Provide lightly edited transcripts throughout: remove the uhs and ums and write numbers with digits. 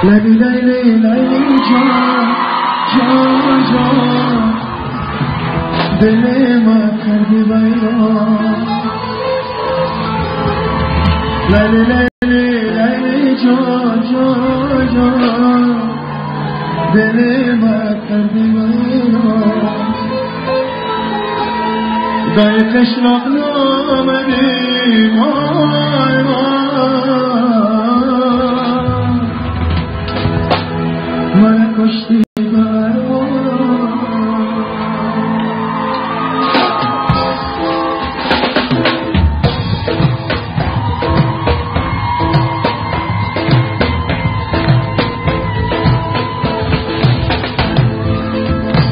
لیلی لیلی لیلی جان جان جان دل ما کردی ویران لیلی لیلی لیلی جان جان جان دل ما کردی ویران دای قشلاق نامدی وای من کشتی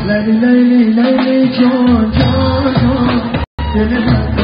لیلی لیلی لیلی جان جان جان دل من